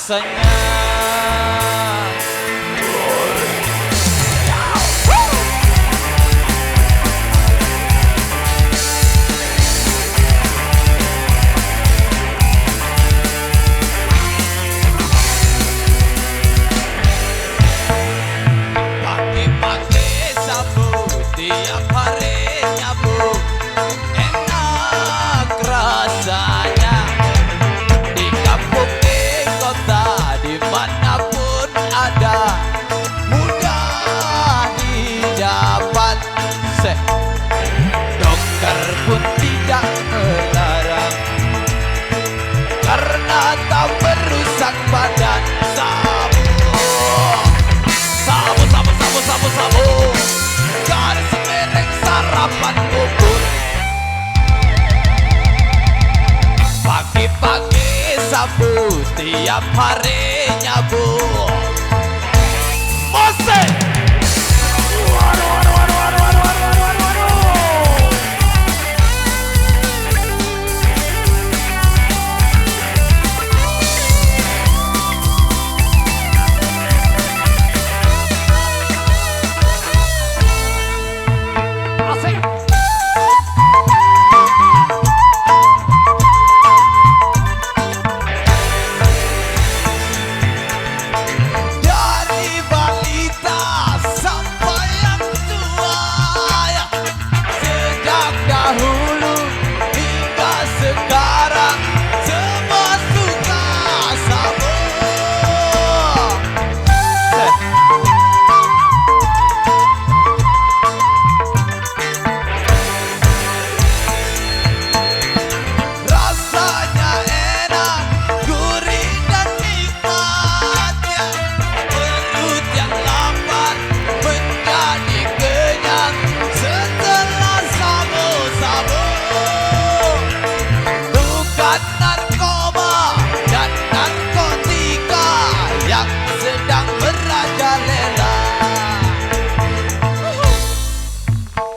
rasanya. Pagi-pagi sabu tiap hari nyabu, enak rasanya. Di kampung di kota dimanapun ada, mudah didapat. Dokter pun tidak melarang, karena tak merusak badan. Sabu garis mereng sarapan bubur. Pagi-pagi sabu tiap hari nyabu. Mose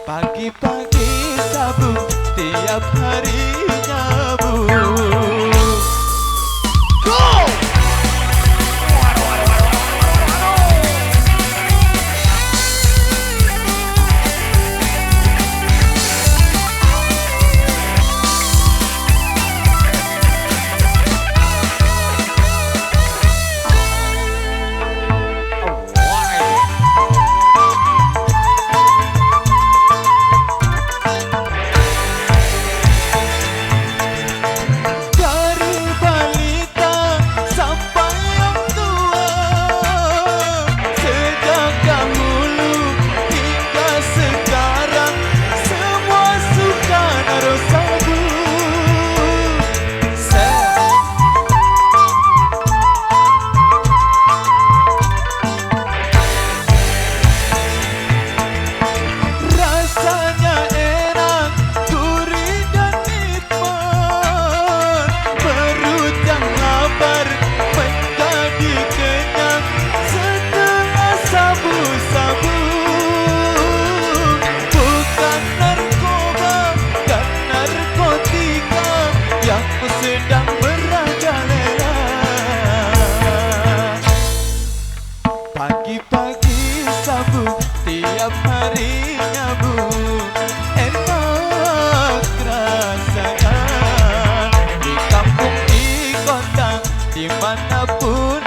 pagi-pagi sabu tiap hari nyabu. Go! Pagi-pagi sabu tiap hari nyabu, enak rasanya. Di kampung di kota dimanapun